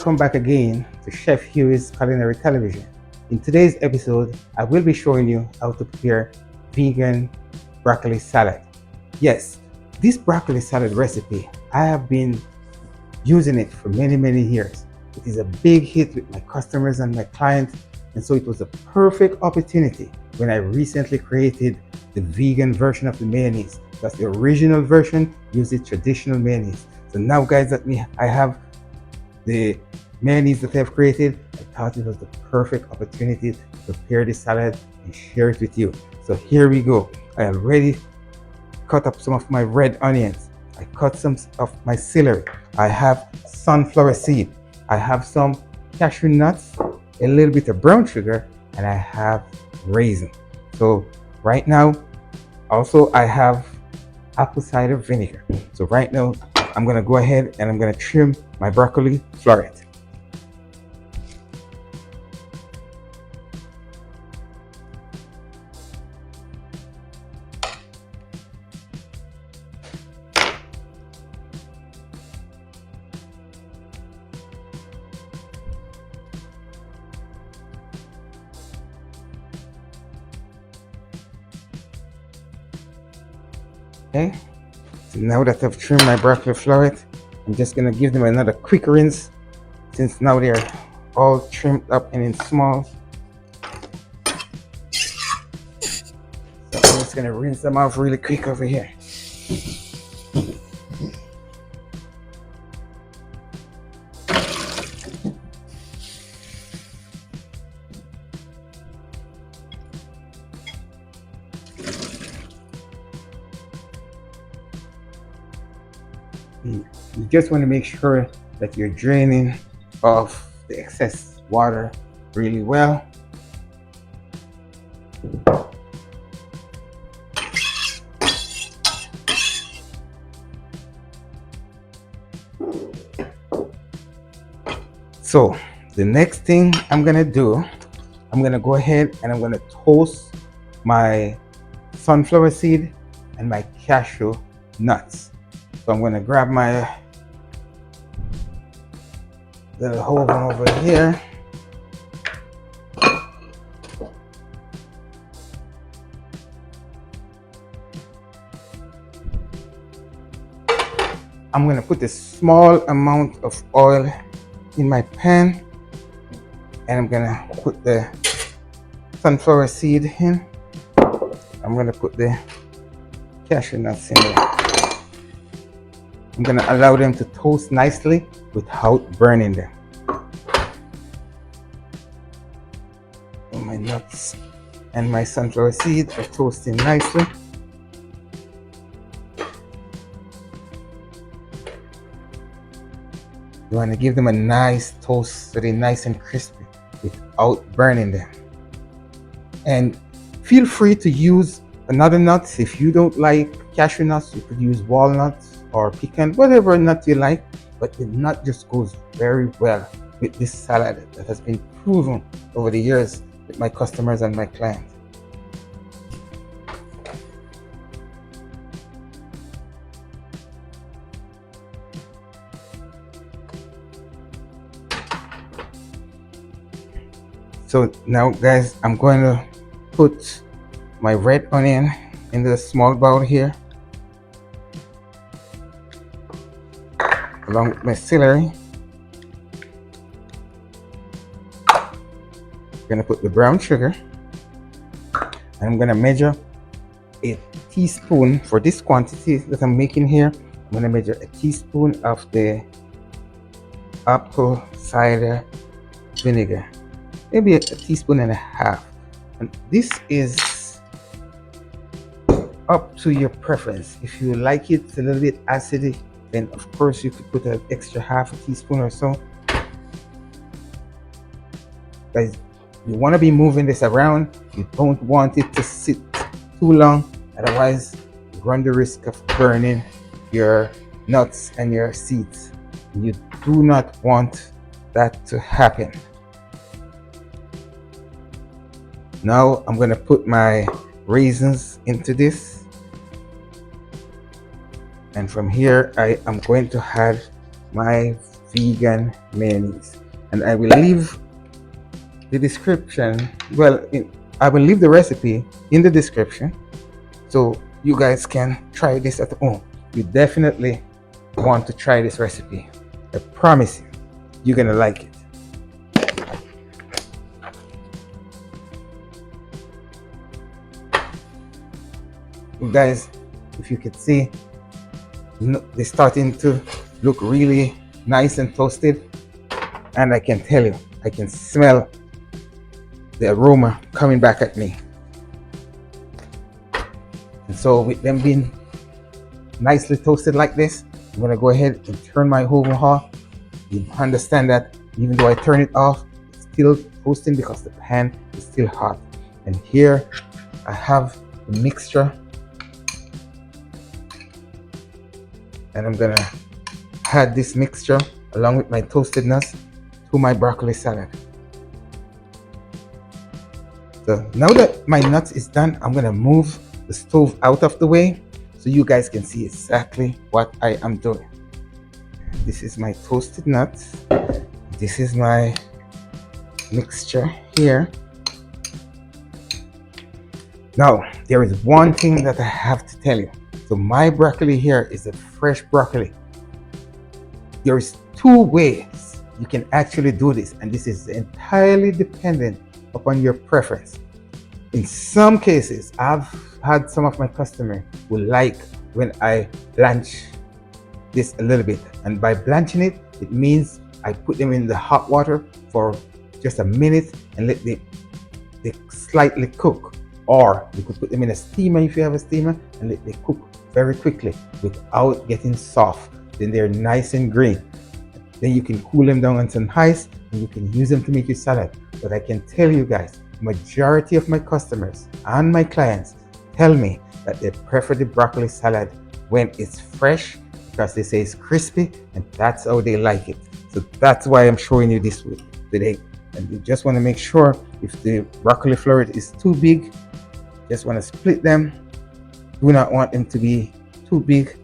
Welcome back again to Chef Huie's Culinary Television. In today's episode, I will be showing you how to prepare vegan broccoli salad. Yes, this broccoli salad recipe, I have been using it for many years. It is a big hit with my customers and my clients, and so it was a perfect opportunity when I recently created the vegan version of the mayonnaise. That's the original version, uses traditional mayonnaise. So now guys, I have the mayonnaise that I've created. I thought it was the perfect opportunity to prepare the salad and share it with you. So here we go. I already cut up some of my red onions. I cut some of my celery. I have sunflower seed. I have some cashew nuts, a little bit of brown sugar, and I have raisin. So right now, also I have apple cider vinegar. So right now, I'm gonna go ahead and I'm gonna trim my broccoli floret. Okay, so now that I've trimmed my broccoli floret, I'm just gonna give them another quick rinse since now they're all trimmed up and in small. So I'm just gonna rinse them off really quick over here. You just want to make sure that you're draining off the excess water really well. So the next thing I'm gonna do, I'm gonna go ahead and I'm gonna toast my sunflower seed and my cashew nuts. So I'm gonna grab my little oven over here. I'm gonna put a small amount of oil in my pan, and I'm gonna put the sunflower seed in. I'm gonna put the cashew nuts in there. I'm gonna allow them to toast nicely without burning them. And my nuts and my sunflower seeds are toasting nicely. You want to give them a nice toast so they're nice and crispy without burning them. And feel free to use another nuts. If you don't like cashew nuts, you could use walnuts or pecan, whatever nut you like, but the nut just goes very well with this salad that has been proven over the years with my customers and my clients. So now guys, I'm going to put my red onion in the small bowl here, along with my celery. I'm gonna put the brown sugar, and I'm gonna measure a teaspoon for this quantity that I'm making here. I'm gonna measure a teaspoon of the apple cider vinegar, maybe a teaspoon and a half. And this is up to your preference. If you like it a little bit acidic, then of course you could put an extra half a teaspoon or so. Guys, you want to be moving this around. You don't want it to sit too long, otherwise you run the risk of burning your nuts and your seeds. You do not want that to happen. Now I'm going to put my raisins into this, and from here I am going to add my vegan mayonnaise. And I will leave the description, I will leave the recipe in the description so you guys can try this at home. You definitely want to try this recipe. I promise you, you're gonna like it. You guys, if you could see, they're starting to look really nice and toasted, and I can tell you, I can smell the aroma coming back at me. And so with them being nicely toasted like this, I'm gonna go ahead and turn my oven off. You understand that even though I turn it off, it's still toasting because the pan is still hot. And here I have the mixture, and I'm gonna add this mixture along with my toasted nuts to my broccoli salad. So now that my nuts is done, I'm gonna move the stove out of the way so you guys can see exactly what I am doing. This is my toasted nuts. This is my mixture here. Now, there is one thing that I have to tell you. So my broccoli here is a fresh broccoli. There's two ways you can actually do this, and this is entirely dependent upon your preference. In some cases, I've had some of my customers who like when I blanch this a little bit, and by blanching it, it means I put them in the hot water for just a minute and let they slightly cook. Or you could put them in a steamer if you have a steamer and let them cook very quickly without getting soft. Then they're nice and green. Then you can cool them down on some ice and you can use them to make your salad. But I can tell you guys, majority of my customers and my clients tell me that they prefer the broccoli salad when it's fresh because they say it's crispy and that's how they like it. So that's why I'm showing you this today. And you just want to make sure if the broccoli floret is too big, just want to split them. Do not want them to be too big.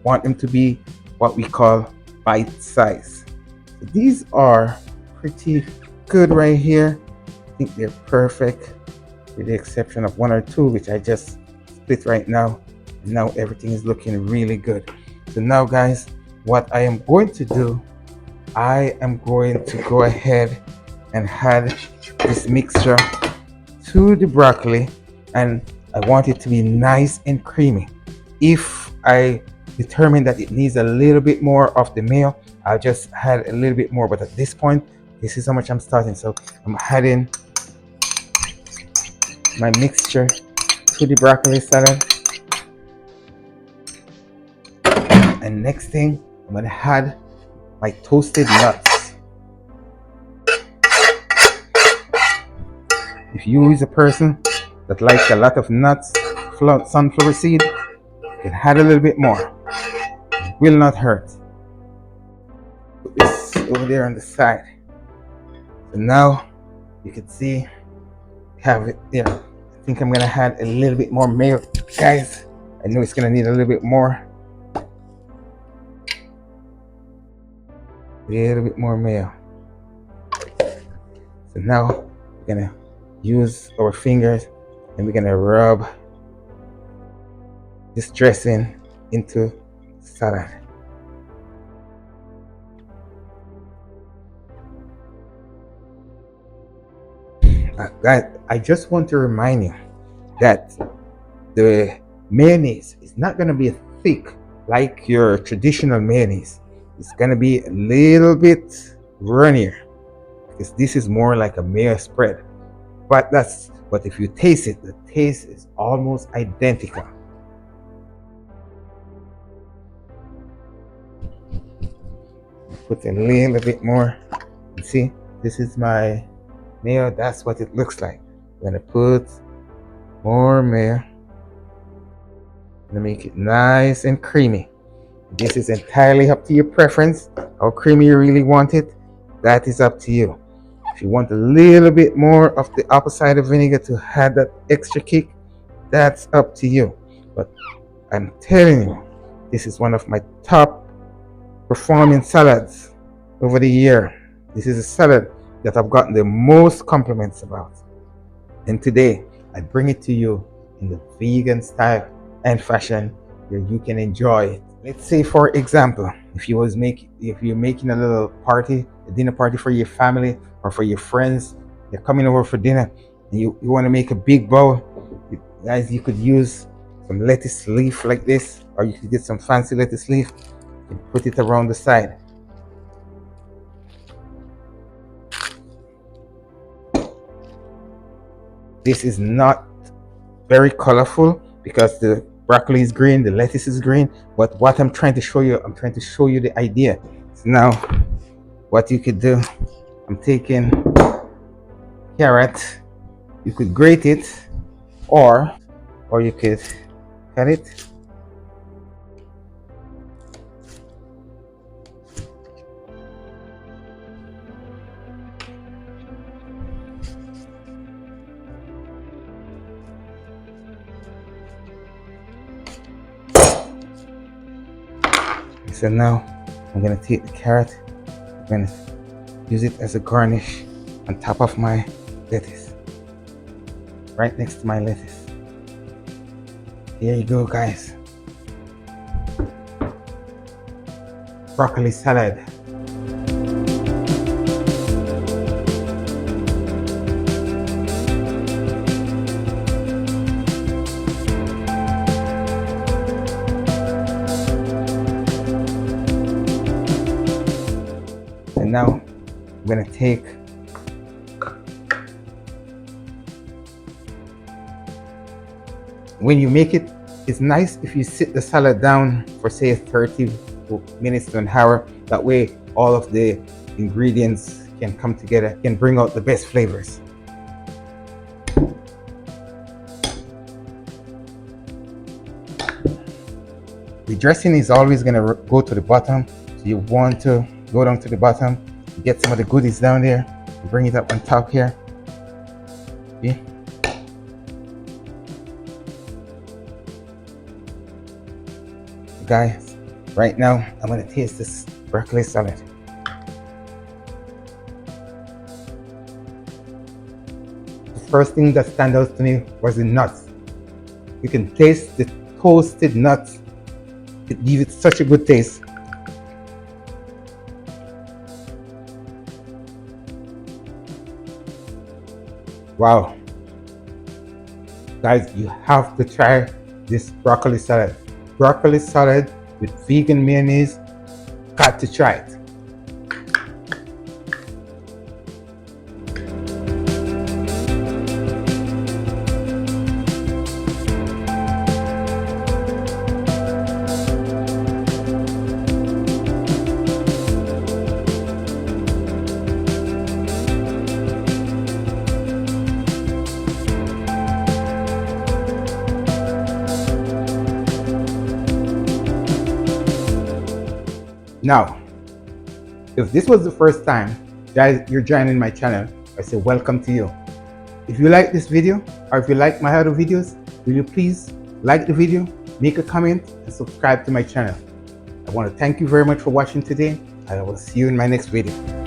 Want them to be what we call bite size. So these are pretty good right here. I think they're perfect with the exception of one or two which I just split right now. And now everything is looking really good. So now guys, what I am going to do, I am going to go ahead and add this mixture to the broccoli, and I want it to be nice and creamy. If I determine that it needs a little bit more of the mayo, I'll just add a little bit more, but at this point, this is how much I'm starting. So I'm adding my mixture to the broccoli salad. And next thing, I'm gonna add my toasted nuts. If you is a person that likes a lot of nuts, sunflower seed, you can add a little bit more. It will not hurt. Put this over there on the side. So now you can see, have it there. I think I'm gonna add a little bit more mayo, guys. I know it's gonna need a little bit more. A little bit more mayo. So now we're gonna use our fingers and we're gonna rub this dressing into the salad. Guys, I just want to remind you that the mayonnaise is not gonna be thick like your traditional mayonnaise. It's gonna be a little bit runnier because this is more like a mayo spread. But if you taste it, the taste is almost identical. Put a little bit more. You see, this is my mayo. That's what it looks like. I'm gonna put more mayo. I'm gonna make it nice and creamy. This is entirely up to your preference. How creamy you really want it, that is up to you. If you want a little bit more of the apple cider vinegar to add that extra kick, that's up to you. But I'm telling you, this is one of my top performing salads. over the year, this is a salad that I've gotten the most compliments about. And today, I bring it to you in the vegan style and fashion where you can enjoy it. Let's say, for example, if you're making a little party, a dinner party for your family or for your friends, they're coming over for dinner, and you want to make a big bowl. Guys, you could use some lettuce leaf like this, or you could get some fancy lettuce leaf and put it around the side. This is not very colorful because the broccoli is green, the lettuce is green, but what I'm trying to show you, I'm trying to show you the idea. So now what you could do, I'm taking carrot, you could grate it, or you could cut it. So now I'm gonna take the carrot, I'm gonna use it as a garnish on top of my lettuce, right next to my lettuce. Here you go, guys. Broccoli salad. And now I'm gonna take when you make it, it's nice if you sit the salad down for say 30 minutes to an hour. That way all of the ingredients can come together, can bring out the best flavors. The dressing is always going to go to the bottom, so you want to go down to the bottom, get some of the goodies down there, bring it up on top here. See? Guys, right now I'm going to taste this broccoli salad. The first thing that stands out to me was the nuts. You can taste the toasted nuts. It gives it such a good taste. Wow. Guys, you have to try this broccoli salad. Broccoli salad with vegan mayonnaise. Got to try it. Now, if this was the first time guys you're joining my channel, I say welcome to you. If you like this video, or if you like my other videos, will you please like the video, make a comment, and subscribe to my channel. I want to thank you very much for watching today, and I will see you in my next video.